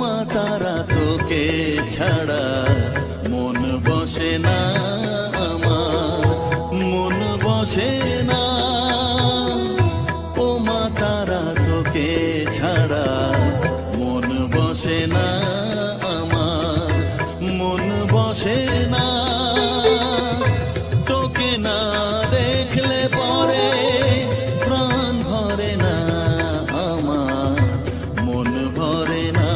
মা তারা তোকে ছাড়া মন বসে না আমার, মন বসে না। ও মা তারা তোকে ছাড়া মন বসে না আমার, মন বসে না। তোকে না দেখলে পরে প্রাণ ভরে না আমার, মন ভরে না।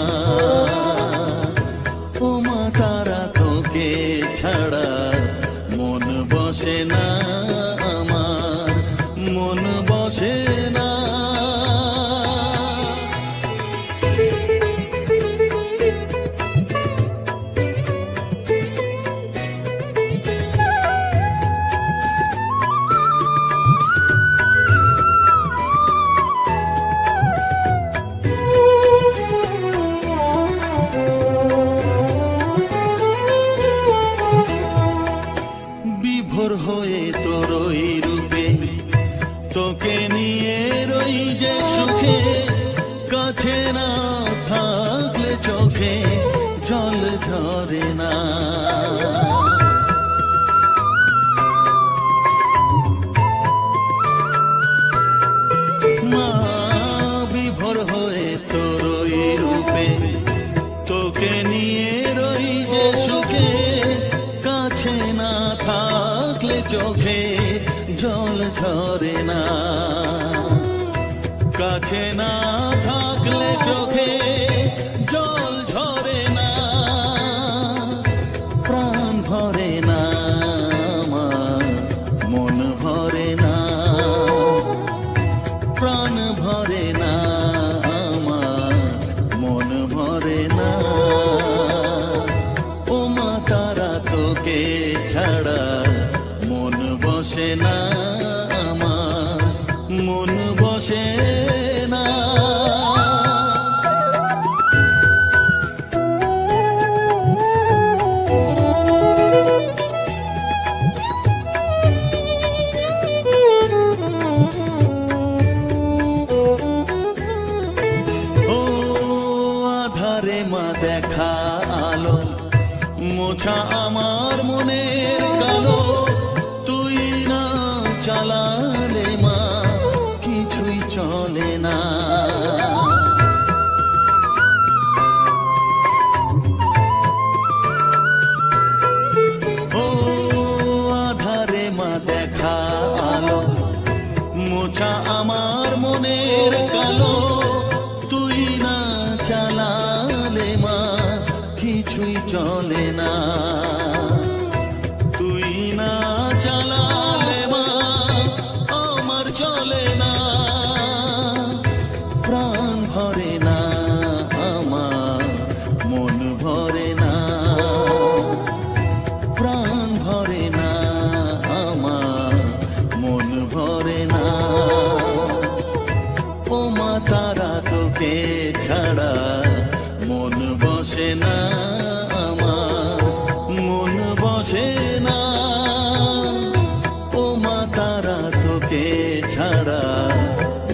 ও মা তারা তোকে ছাড়া মন বসে না আমার, মন বসে না। বিভোর হয়ে তোর ওই রূপে তোকে নিয়ে রই যে সুখে, কাছে না থাকলে চোখে জল ঝরে না। মা বিভোর হয়ে তোর ওই রূপে তোকে নিয়ে রই যে সুখে, কাছে না থাকলে চোখে জল ঝরে না। কাছে না থাকলে চোখে জল ঝরে না। প্রাণ ভরে না আমার, মন ভরে না। প্রাণ ভরে না আমার, মন ভরে না। ও মা তারা তোকে ছাড়া মন বসে না আমার, মন বসে না। ও আধারে মা দেখা আলো, মোছা আমার মনের কালো। তুই না চালালে মা কিছুই চলে না। ও আধারে মা দেখা আলো, মোছা আমার মনের কালো। তুই না চালালে মা কিছুই চলে না। তুই না চালালে মা আমার চলে না। প্রাণ ভরে না আমার, মন ভরে না। প্রাণ ভরে না আমার, মন ভরে না। ও মা তারা তোকে ছাড়া মন বসে না আমার, মন বসে না। ও মা তারা তোকে ছাড়া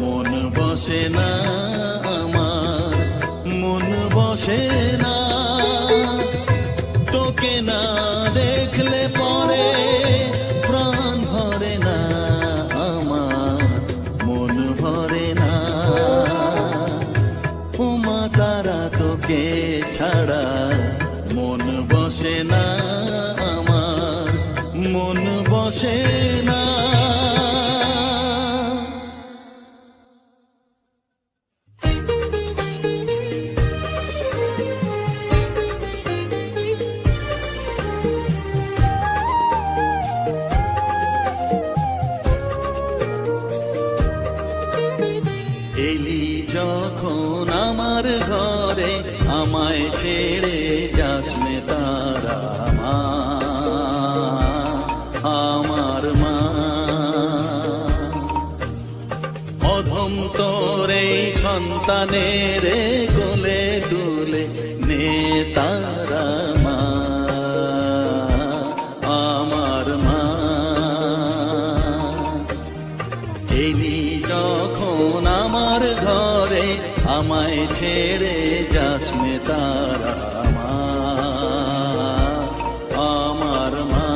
মন বসে না আমার, মন বসে না। তোকে না দেখলে পরে প্রাণ ভরে না আমার, মন ভরে না। ও মা তারা তোকে ছাড়া মন বসে না আমার, মন বসে না। এলি যখন আমার ঘরে, আমায় ছেড়ে যাস নে তারা মা, আমার মা। অধম তোর এই সন্তানের কোলে তুলে নে তারা মা, আমার মা। এলি যখন আমার ঘরে, আমায় ছেড়ে ছেড়ে যাস নে তারা মা, আমার মা।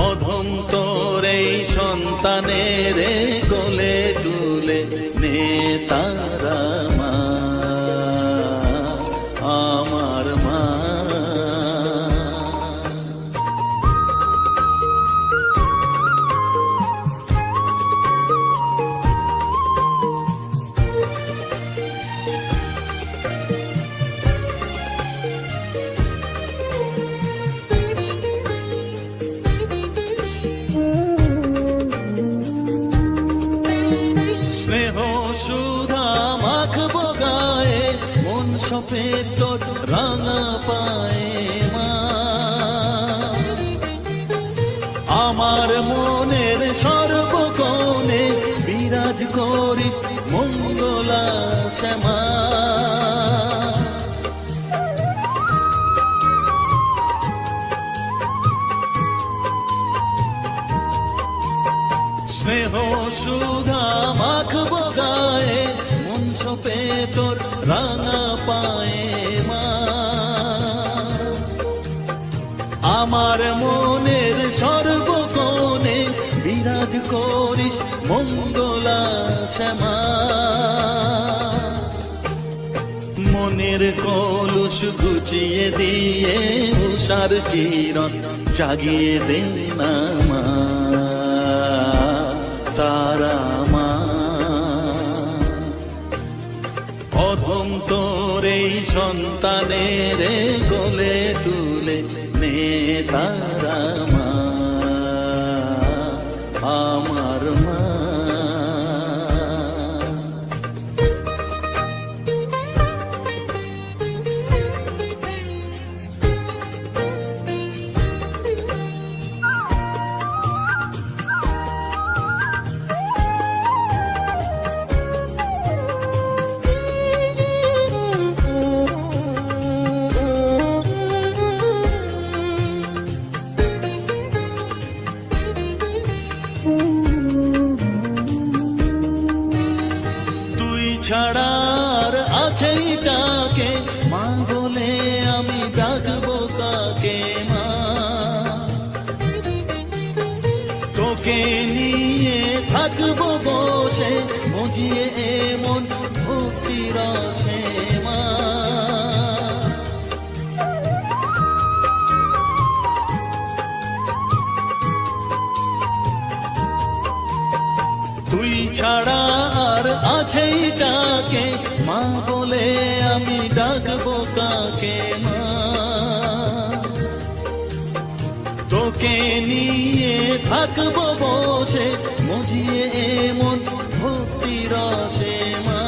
অধম তোর এই সন্তানের কোলে তুলে নে তারা মা, আমার মা। স্নেহ সুধা মাখবো গায়ে, মন সপে তোর রাঙা পায়ে মা। আমার মনের সর্বকোণে বিরাজ করিস মঙ্গলা শ্যামা। স্নেহ সুধা মাখবো গায়ে, মন সপে তোর রাঙা পায়ে মা। আমার মনের সর্বকোণে বিরাজ করিস মঙ্গলা শ্যামা। মনের কলুষ ঘুচিয়ে দিয়ে উষার কিরণ জাগিয়ে দে না মা, তারা মা। অধম তোর এই সন্তানের কোলে তুলে নে তারা মা, আমার মা। ছাড়ার আছে তাকে মা বলে আমি ডাকবো কাকে মা। তোকে নিয়ে থাকবো বসে মজিয়ে এমন ভক্তি রসে মা। তুই ছাড়া আর আছেই তাকে মা বলে আমি ডাকবো কাকে মা। তোকে নিয়ে থাকবো বসে মজিয়ে এমন ভক্তি রসে মা।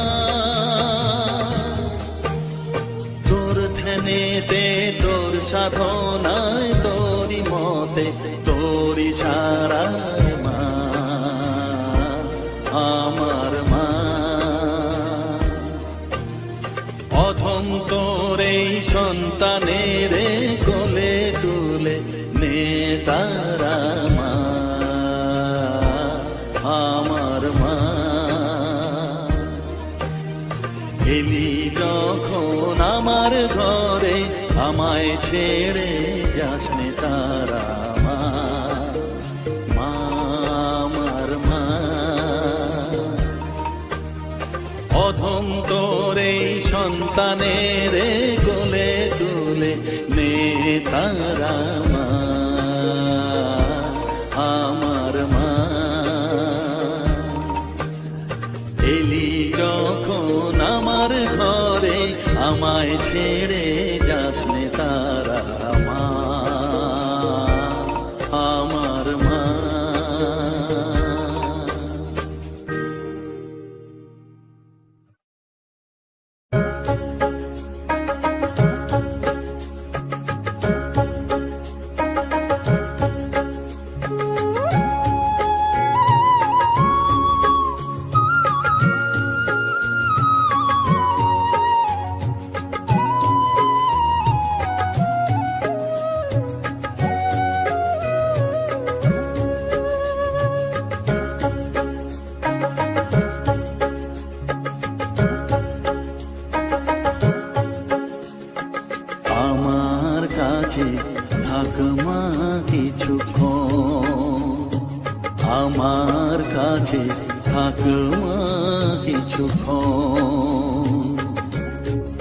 তোর ধ্যানেতে তোর সাধনায় তোরি মতে তোরি সারায় মা, আমার মা। অধম তোর এই সন্তানের কোলে তুলে নে তারা মা, আমার মা। এলি যখন আমার ঘরে আমায় ছেড়ে যাস নে তারা মা, মা, আমার মা। অধম তোর এই সন্তানের কোলে তুলে নে তারা মা, আমার মা। এলি যখন আমার ঘরে আমায় ছেড়ে যাস নে তারা মা, আমার মা।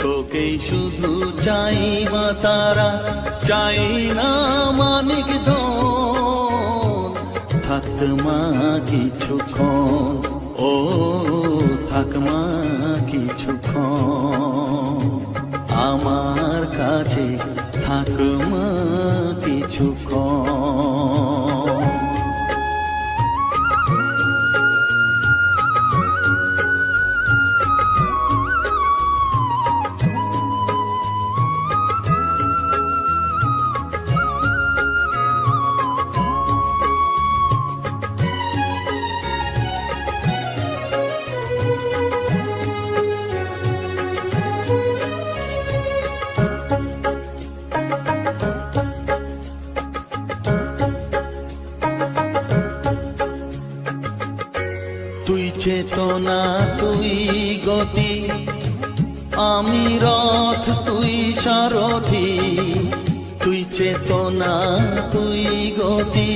তোকেই শুধু চাই মা তারা, চাই না মানিক ধন। থাক মা কিছুক্ষণ, ও থাক মা কিছুক্ষণ, আমার কাছে থাক মা কিছুক্ষণ। তুই চেতনা, তুই গতি, আমি রথ, তুই সারথি। তুই চেতনা, তুই গতি,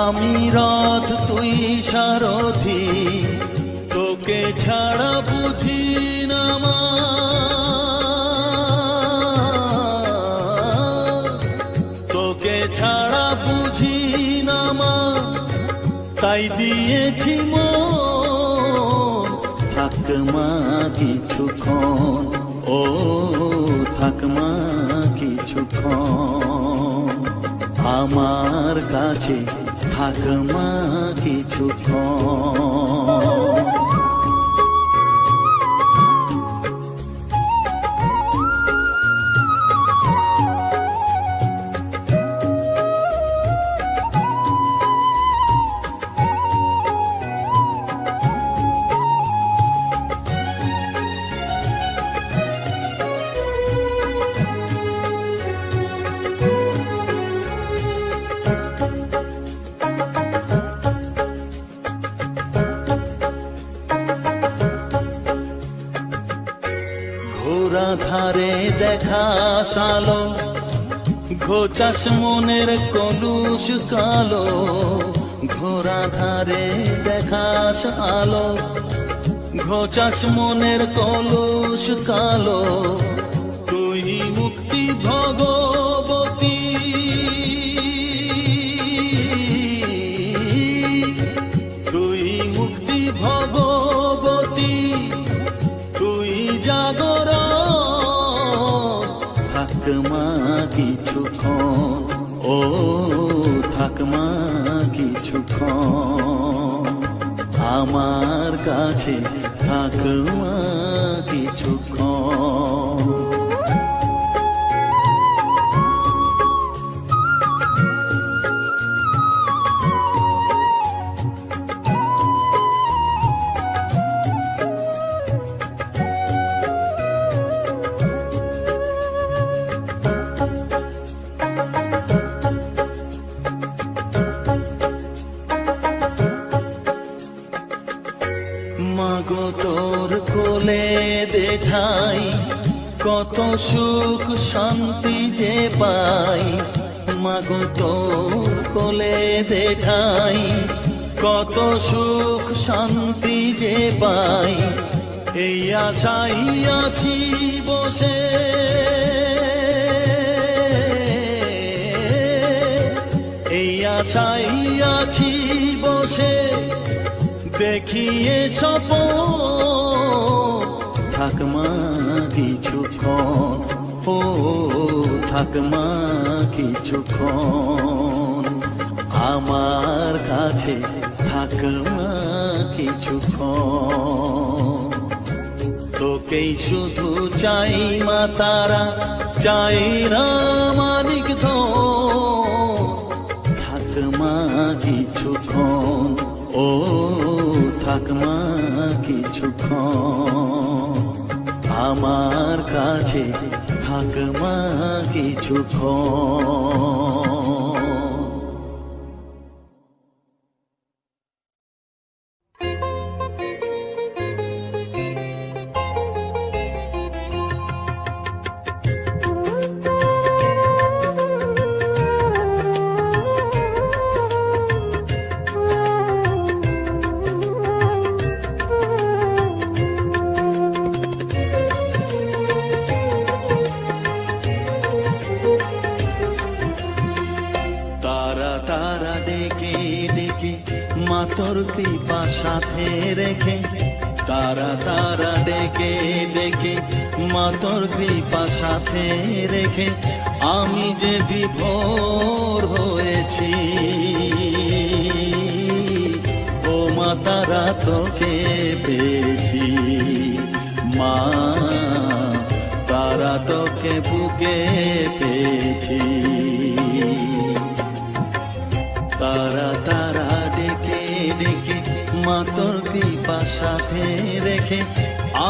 আমি রথ, তুই সারথি। তোকে ছাড়া বুঝি না মা, তোকে ছাড়া বুঝি না মা, তাই দিয়েছি মন। থাক মা কিছুক্ষণ, ও থাক মা কিছুক্ষণ, আমার কাছে থাক মা কিছুক্ষণ। ঘোরা ধারে দেখা সালো, ঘোচাস মনের কলুষ কালো। ঘোরা ধারে দেখাস আলো, ঘোচাস মনের কলুষ কালো। তুই মুক্তি ভগবতী, তুই মুক্তি ভগবতী, তুই জাগর। থাক মা কিছুক্ষণ, ও থাক মা কিছুক্ষণ, আমার কাছে থাক মা কিছুক্ষণ। মাগো তোর কোলে দেখাই, কত সুখ শান্তি যে পাই। মাগো তোর কোলে দেখাই, কত সুখ শান্তি যে পাই। এই আশাই আছি বসে, এই আশাই আছি বসে, দেখিয়ে স্বপন। থাক মা কিছুক্ষণ, ও থাক মা কিছুক্ষণ, আমার কাছে থাক মা কিছুক্ষণ। তোকেই শুধু চাই মা তারা, চাই না মানিক ধন। থাক মা কিছুক্ষণ, ও থাক মা কিছুক্ষণ, আমার কাছে থাক মা কিছুক্ষণ। তোর কৃপা সাথে রেখে, তারা তারা ডেকে ডেকে মা তোর কৃপা সাথে রেখে আমি যে বিভোর হয়েছি। ও মা তারা তোকে পেয়েছি, মা তারা তোকে বুকে পেয়েছি। তারা তারা ডেকে ডেকে মা তোর কৃপা সাথে রেখে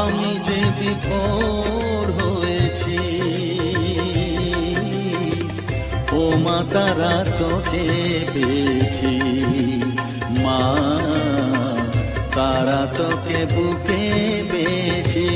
আমি যে বিভোর হয়েছি। ও মা তারা তোকে পেয়েছি, মা তারা তোকে বুকে পেয়েছি।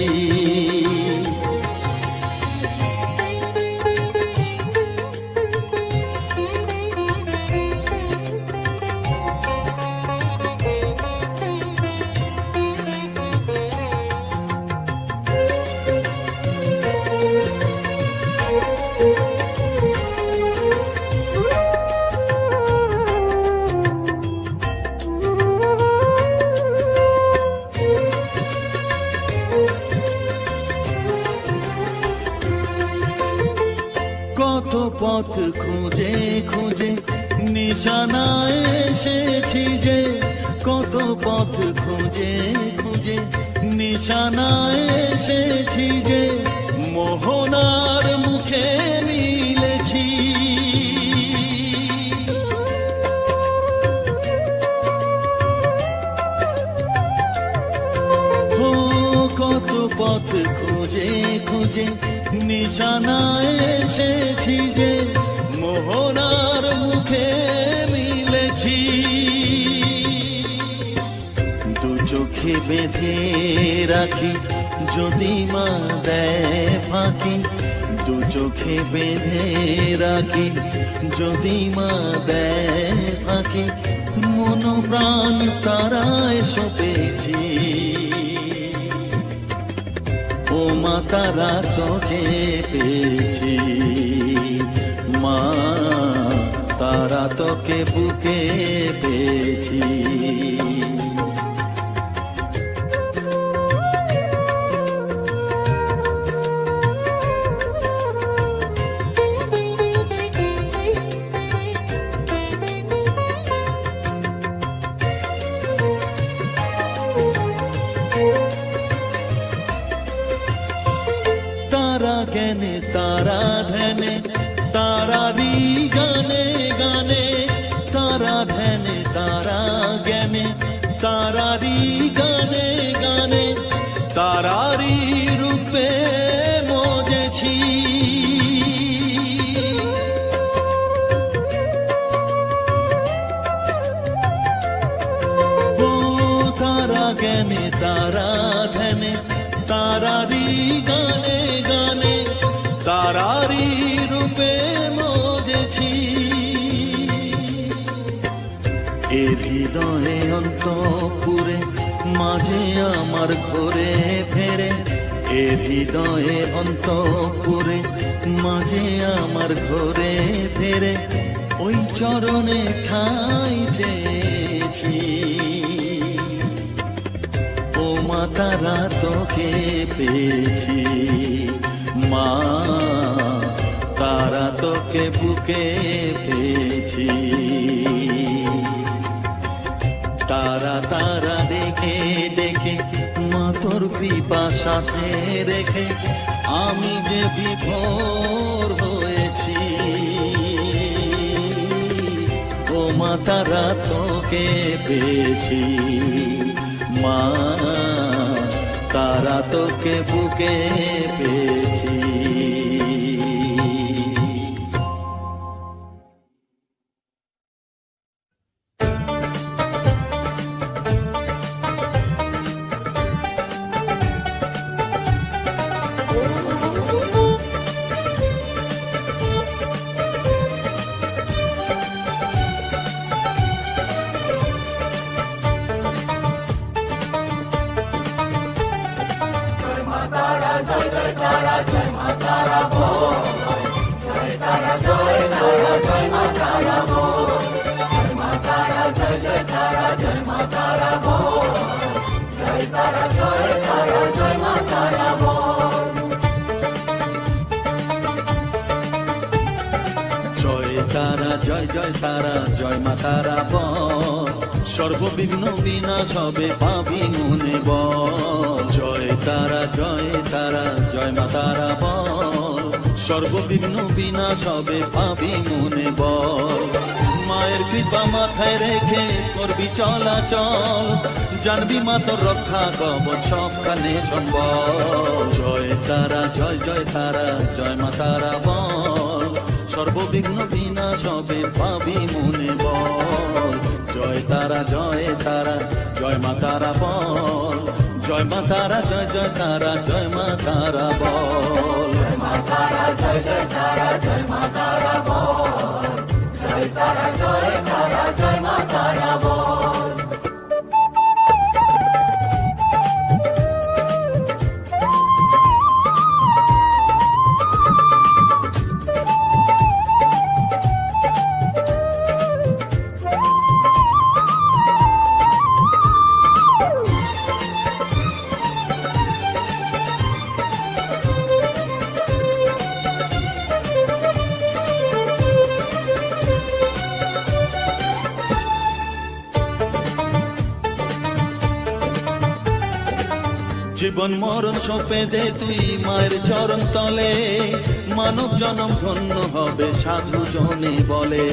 কত পথ খুঁজে খুঁজে নিশানায় এসেছি যে, কত পথ খুঁজে খুঁজে নিশানায় এসেছি যে, মোহনার মুখে মিলেছি। ও কত পথ খুঁজে খুঁজে নিশানায় এসেছি যে, মোহনার মুখে মিলেছি। দু চোখে বেঁধে রাখি যদি মা দেয় ফাঁকি, দু চোখে বেঁধে রাখি যদি মা দেয় ফাঁকি, মন প্রাণ তারায় সপেছি। ও মা তারা তোকে পেয়েছি, মা তারা তোকে বুকে পেয়েছি। তারা জ্ঞানে তারা ধ্যানে তারারি গানে গানে, তারা ধ্যানে তারা জ্ঞানে তারারি গানে গানে, তারারি রূপে মজেছি। ও তারা জ্ঞানে তারা ধ্যানে তারারি গানে গানে, তারারি রূপে মজেছি। এ হৃদয়ে অন্তঃপুরে মাঝে আমার ঘরে ফেরে, এ হৃদয়ে অন্তঃপুরে মাঝে আমার ঘরে ফেরে, ওই চরণে ঠাঁই চেয়েছি। ও মা তারা তোকে পেয়েছি, মা তারা তোকে বুকে পেয়েছি। তারা তারা দেখে দেখে মা তোর কৃপা সাথে রেখে আমি যে বিভোর হয়েছি। ও মা তারা তোকে পেয়েছি, মা তারা তোকে বুকে পেয়েছি। Jai Mata জয় তারা জয় জয় তারা জয় মা তারা বল, সর্ববিঘ্ন বিনাশ হবে পাবি মনে বল। জয় তারা জয় তারা জয় মা তারা বল, সর্ববিঘ্ন বিনাশ হবে পাবি মনে বল। মায়ের কৃপা মাথায় রেখে করবি চলাচল, জানবি মা তোর রক্ষা কবচ সবখানে সম্বল। জয় তারা জয় জয় তারা জয় মা তারা বল, সর্ববিঘ্ন বিনাশ হবে পাবি মনে বল। জয় তারা জয় তারা জয় মা তারা বল, জয় মা তারা জয় জয় তারা জয় মা তারা বল। জয় মা তারা জয় জয় তারা জয় মা তারা বল, জয় তারা জয় তারা জয় মা তারা বল। জীবন মরণ সঁপে দে তুই মায়ের চরণ তলে, মানব জনম ধন্য হবে সাধু জনে বলে।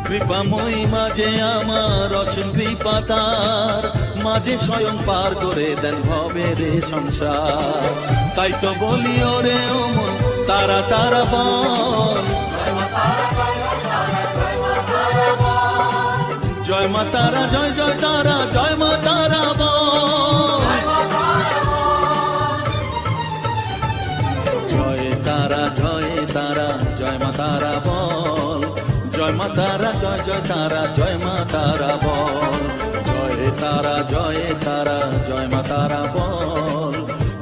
কৃপাময়ী মাঝে আমার অসীম কৃপা তার, মাঝে স্বয়ং পার করে দেন ভবে রে সংসার। তাই তো বলি ওরে ও মন তারা তারা বল, জয় মা তারা জয় জয় তারা জয় মা তারা বল। জয় তারা জয় তারা জয় মা তারা বল, জয় মা তারা জয় জয় তারা জয় মা তারা বল। জয় তারা জয় তারা জয় মা তারা বল,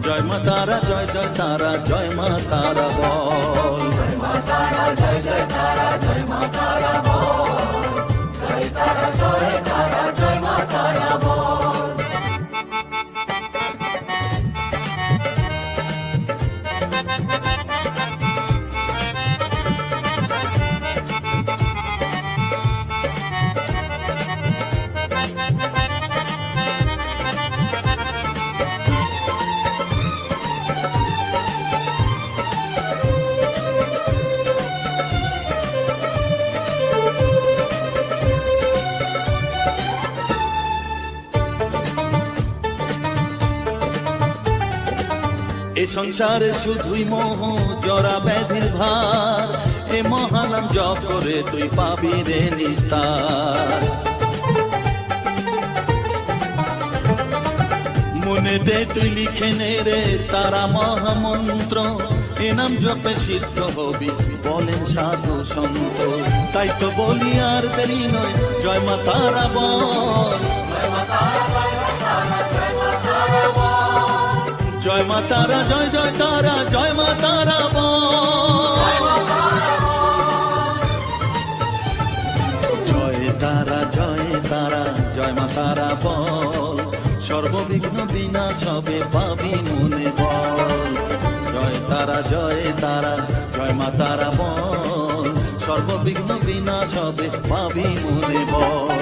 জয় মা তারা জয় জয় তারা জয় মা তারা বল। জয় মা তারা জয় জয় তারা জয় মা তারা বল, জয় তারা জয় তারা জয় মা তারা বল। এ সংসারে শুধুই মোহ জরা ব্যাধির ভার, এ মহানাম জপ করে তুই পাবি রে নিস্তার। মনে দে তুই লিখে নে রে তারা মহামন্ত্র, এ নাম জপে সিদ্ধ হবি বলেন সাধু সন্ত। তাই তো বলি আর দেরি নয় জয় মা তারা বল, জয় মা তারা জয় জয় তারা জয় মা তারা বল। জয় তারা জয় তারা জয় মা তারা বল, সর্ববিঘ্ন বিনাশ হবে পাবি মনে বল। জয় তারা জয় তারা জয় মা তারা বল, সর্ববিঘ্ন বিনাশ হবে পাবি মনে বল।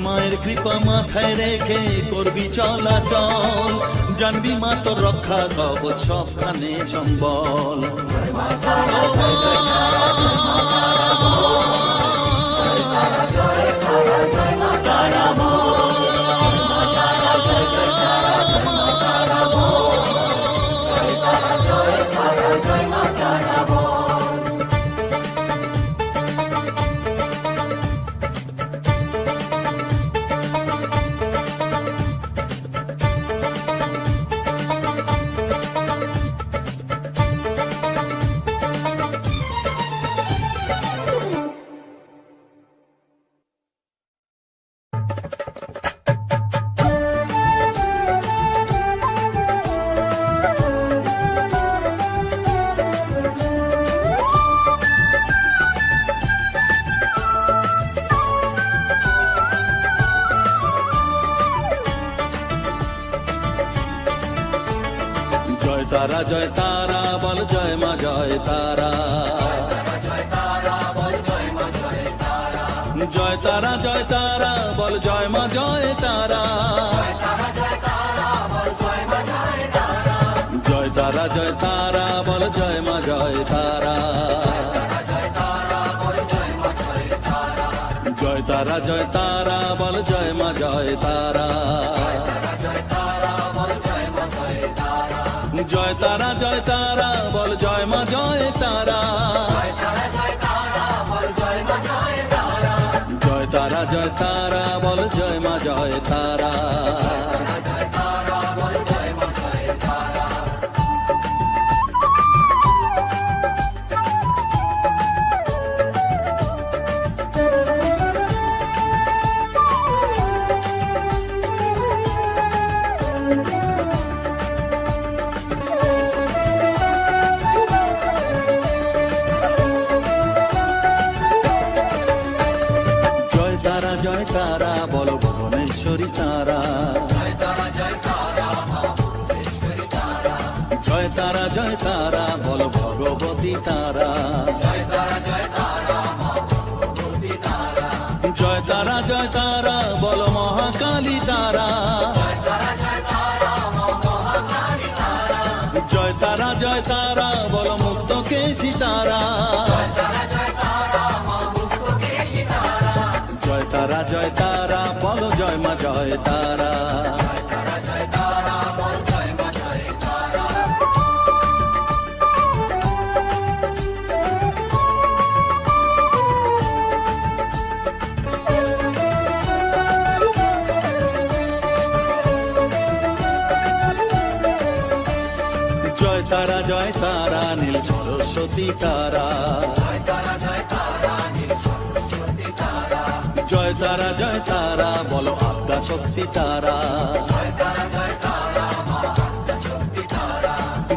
মায়ের কৃপা মাথায় রেখে করবি চলাচল, জানবি মা তোর রক্ষা কবচ সবখানে সম্বল। জয় মা তারা জয় জয় তারা জয় মা তারা বল, জয় তারা জয় তারা জয় মা তারা বল। জয় জয় তারা জয় মা তারা বল, জয় তারা জয় তারা জয় মা তারা বল। জয় তারা জয় তারা বল জয় মা জয় তারা, জয় তারা জয় তারা বল জয় মা জয় তারা, জয় তারা জয় তারা বল জয় মা জয় তারা, জয় তারা জয় তারা বল জয় মা জয় তারা, জয় তারা জয় তারা বল জয় মা জয় তারা, জয় তারা জয় তারা বল জয় মা জয় তারা। জয় তারা বল ভুবনেশ্বরী তারা, জয় তারা জয় তারা বল ভগবতী তারা, জয় তারা জয় তারা বল মহাকালী তারা, জয় তারা জয় তারা বল মুক্তকেশী তারা, জয় তারা জয় তারা বল জয় মা জয় তারা। জয় তারা জয় তারা নীল সরস্বতী তারা, জয় তারা জয় তারা বলো আদ্যা শক্তি তারা,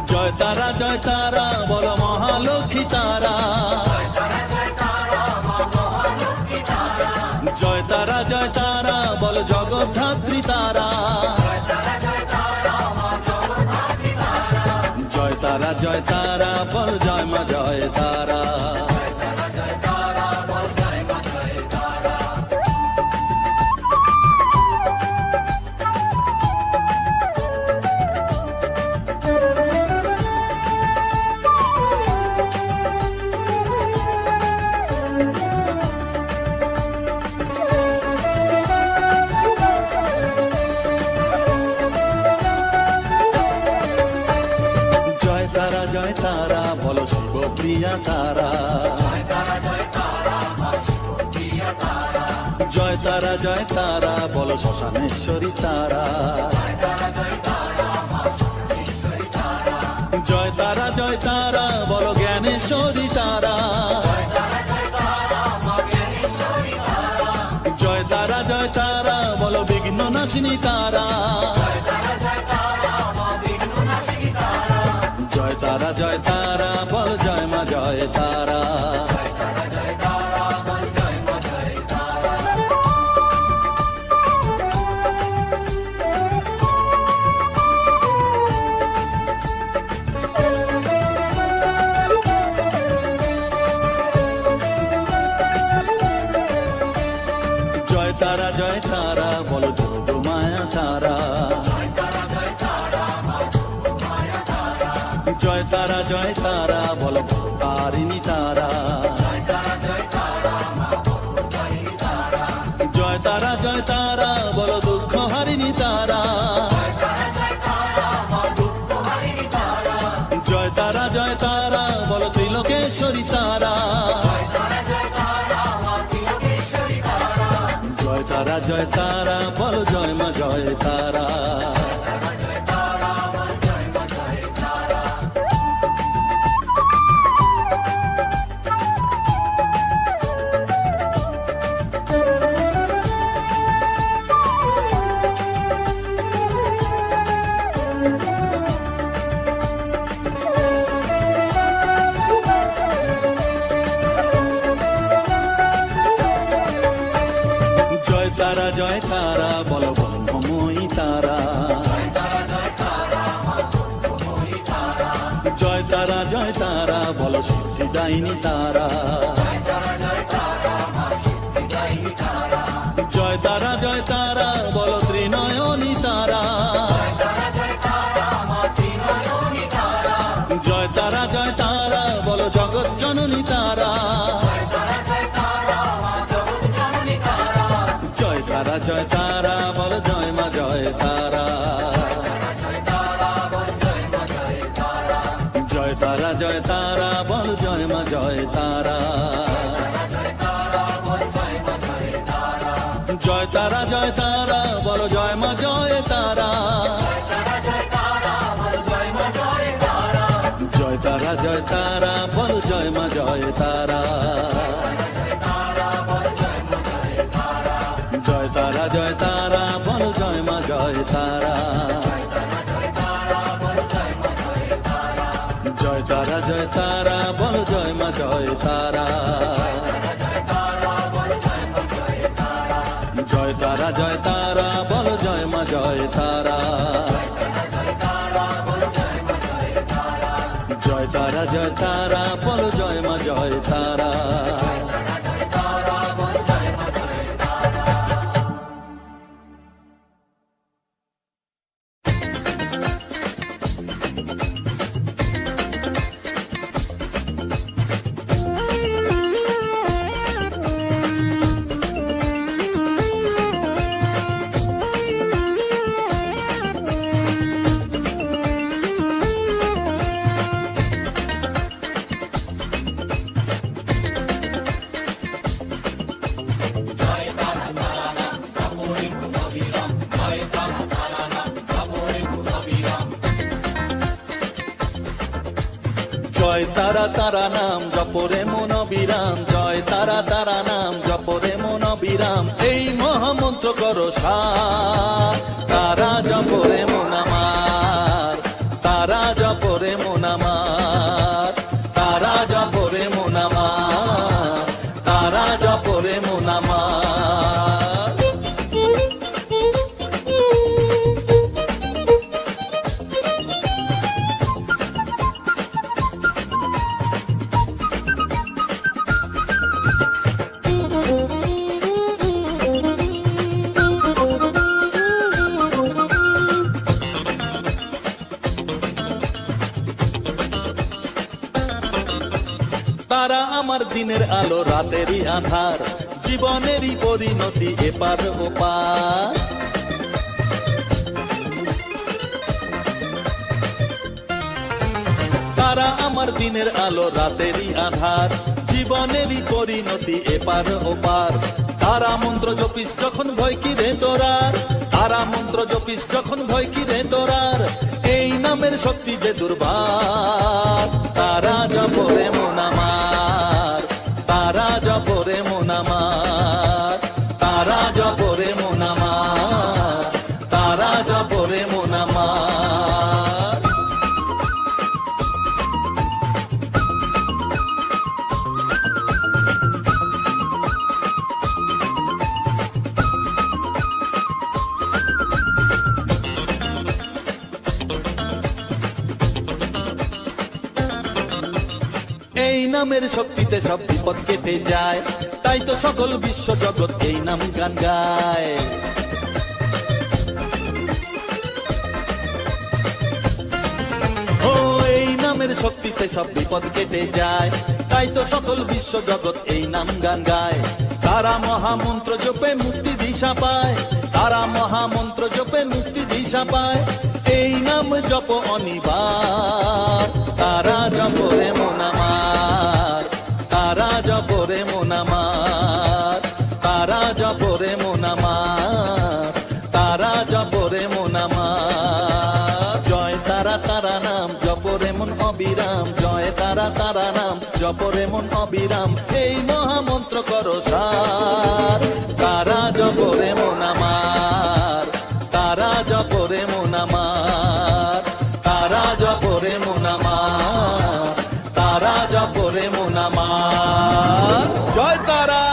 জয় তারা জয় তারা বলো মহালক্ষ্মী তারা, জয় তারা জয় তারা বলো জগদ্ধাত্রী তারা, জয় তারা জয় তারা বল জয় মা জয় তারা। জয় তারা বলো শিবপ্রিয়া তারা, জয় তারা জয় তারা বলো শ্মশানেশ্বরী তারা, জয় তারা জয় তারা বলো জ্ঞানেশ্বরী তারা, জয় তারা জয় তারা বলো বিঘ্ন নাশিনী তারা, জয় তারা জয় তারা বল জয় মা জয় তারা। জয় তারা জয় তারা বলো যোগ মায়া তারা, জয় তারা জয় তারা বলো তারিণী তারা, জয় তারা জয় তারা বলো দুঃখ হারিণী তারা, জয় তারা জয় তারা বলো ত্রিলোকেশ্বরী তারা, জয় তারা জয় তারা বলো জয় মা জয় তারা। জয় তারা বলো ব্রহ্মময়ী গাইনি তারা, জয় তারা জয় তারা বলো ত্রিনয়নী তারা, জয় তারা জয় তারা বলো জগৎ জননী তারা, জয় তারা জয় তারা বলো জয় মা জয় তারা, জয় তারা জয় তারা বলো জয় মা জয় তারা, জয় তারা জয় তারা বলো জয় মা জয় তারা, জয় তারা জয় তারা বলো জয় মা জয় তারা, জয় তারা জয় তারা বলো জয় মা জয় তারা, জয় তারা জয় তারা বলো জয় মা জয় তারা, জয় তারা জয় তারা বলো জয় মা জয় তারা, জয় তারা জয় তারা বলো জয় মা জয় তারা। জয় তারা তারা নাম জপরে মন বিরাম, জয় তারা তারা নাম জপরে মন বিরাম, এই মহামন্ত্র করো সার, তারা জপরে মন আমার, তারা জপরে মন আমার, তারা জপরে মন আমার, তারা জপরে মন আমার। তারা আমার দিনের আলো রাতেরই আধার, জীবনেরই পরিণতি এপার ওপার, তারা আমার দিনের আলো রাতেরই আধার, জীবনেরই পরিণতি এপার ওপার, তারা মন্ত্র জপিস যখন ভয় কি রে তোরার, তারা মন্ত্র জপিস যখন ভয় কি রে তোরার, এই নামের শক্তি যে দুর্বার, তারা জপরে মন আমার, তারা জপরে মন আমার, তারা জপরে মন আমার, তারা জপরে মন আমার। এই নামের শক্তিতে সব বিপদ কেটে যায়, তাই তো সকল বিশ্ব জগৎ এই নাম গান গায়। ও এই নামের শক্তিতে সব বিপদ কেটে যায়, তাই তো সকল বিশ্ব জগৎ এই নাম গান গায়। তারা মহামন্ত্র জপে মুক্তি দিশা পায়, তারা মহামন্ত্র জপে মুক্তি দিশা পায়, এই নাম জপ অনিবার, তারা জপরে মন আমার, তারা জপরে মন আমার, তারা জপরে মন আমার, তারা জপরে মন আমার। জয় তারা তারা নাম জপরে মন অবিরাম, জয় তারা তারা নাম জপরে মন অবিরাম, এই মহামন্ত্র করো সার, তারা জপরে মন আমার, তারা জপরে মন আমার, তারা জপরে মন আমার, তারা জপরে মন আমার। জয় তারা।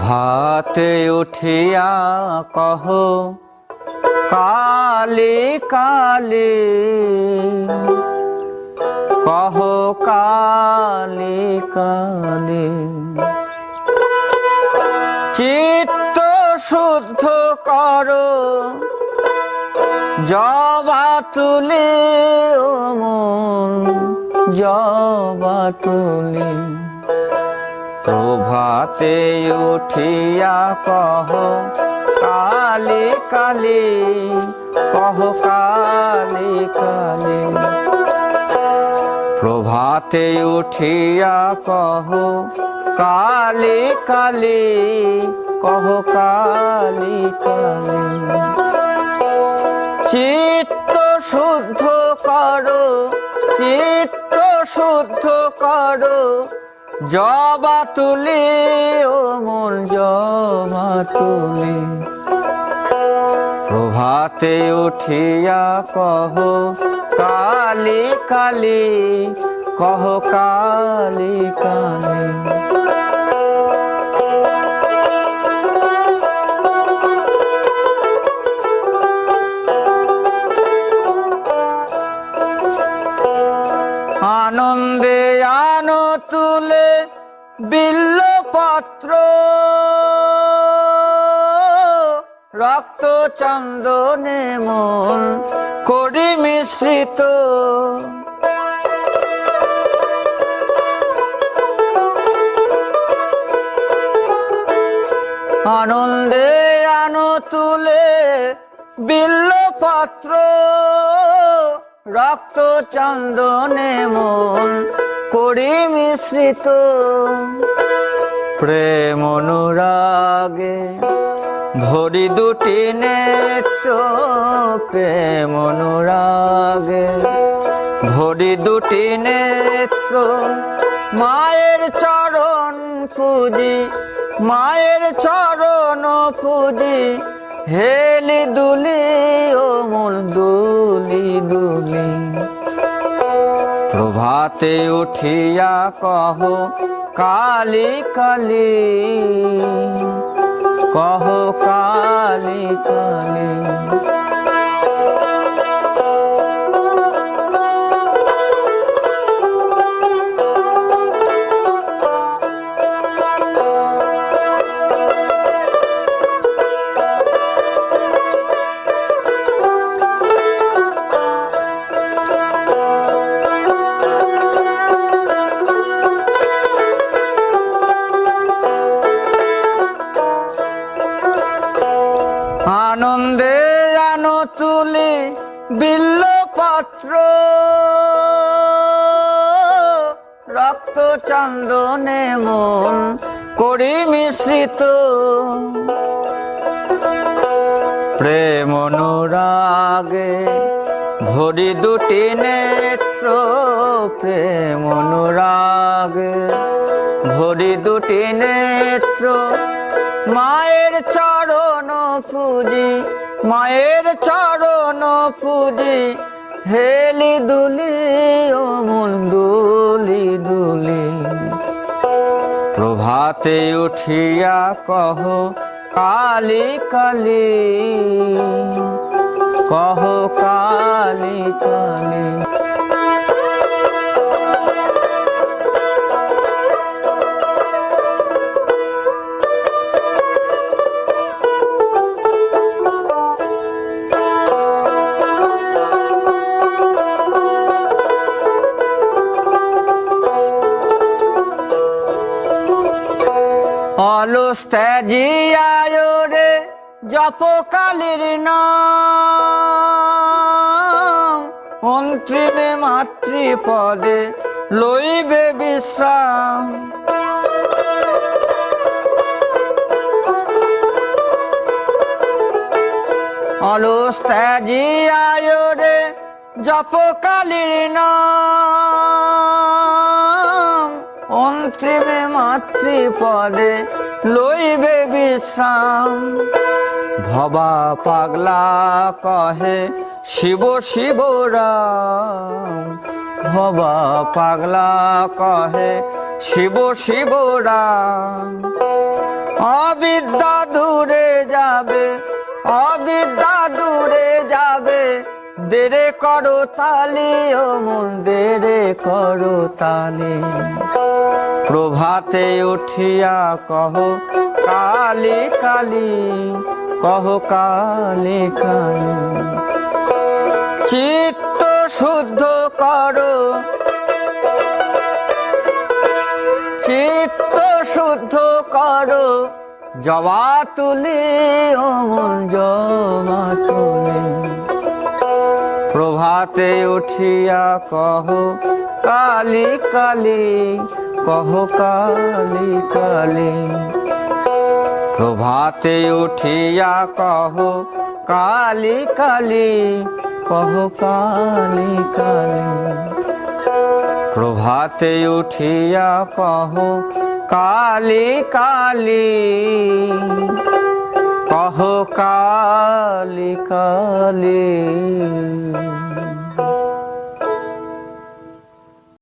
প্রভাতে উঠিয়া কহ কালী কালী, কহ কালী কালী। চিত্ত শুদ্ধ করো জবা তুলি, ও মন জবা তুলি। প্রভাতে উঠিয়া কহ কালী কালী, কহ কালী কালী। প্রভাতে উঠিয়া কহ কালী কালী, কহ কালী কালী। চিত্ত শুদ্ধ করো, চিত্ত শুদ্ধ করো জবা তুলি, ও মন জবা তুলি। প্রভাতে উঠিয়া কহ কালী কালী, কহ কালী কালী। আনন্দে আনো তুলে বিল্লপত্র, রক্ত চন্দনে মন করি মিশ্রিত। আনন্দে আনো তুলে বিল্লপত্র, রক্ত চন্দনে মন করি মিশ্রিত। প্রেম অনুরাগে ভরি দুটি নেত্র, প্রেম অনুরাগে ভরি দুটি নেত্র। মায়ের চরণ পুজি, মায়ের চরণ পুজি, হেলি দুলি, ও মন দুলি দুলি। প্রভাতে উঠিয়া কহ কালী কালী, কহ কালী কালী। আনন্দে আনো তুলি বিল্লপত্র, রক্ত চন্দনে মন করি মিশ্রিত। প্রেম অনুরাগে ভরি দুটি নেত্র, প্রেম অনুরাগে ভরি দুটি নেত্র। মায়ের চরণ পুজি, মায়ের চরণ পুজি, হেলি দুলি, ও মন দুলি দুলি। প্রভাতে উঠিয়া কহ কালী কালী, কহ কালী কালী। অলস ত্যাজিয়ায় রে জপ কালীর নাম, অন্তিমে মাতৃপদে লইবে বিশ্রাম। অলস ত্যাজিয়ায় রে জপ কালীর নাম, অন্তিমে মাতৃপদে লইবে বিশ্রাম। ভবা পাগলা কহে শিব শিব রাম, ভবা পাগলা কহে শিব শিব রাম। অবিদ্যা দূরে যাবে, অবিদ্যা দূরে যাবে, দেরে করো তালি ও মন, দেরে করো তালি। প্রভাতে উঠিয়া কহ কালি কালি, কহ কালি কালি। চিত্ত শুদ্ধ করো, চিত্ত শুদ্ধ করো, জবা তুলি ও মন, জবা তুলি। প্রভাতে উঠিয়া কহ কালি কালি, কহ কালি কালি। প্রভাতে উঠিয়া কহ কালি কালি, কহ কালি কালি। প্রভাতে উঠিয়া কহ কালি কালি, কহ কালি কালি।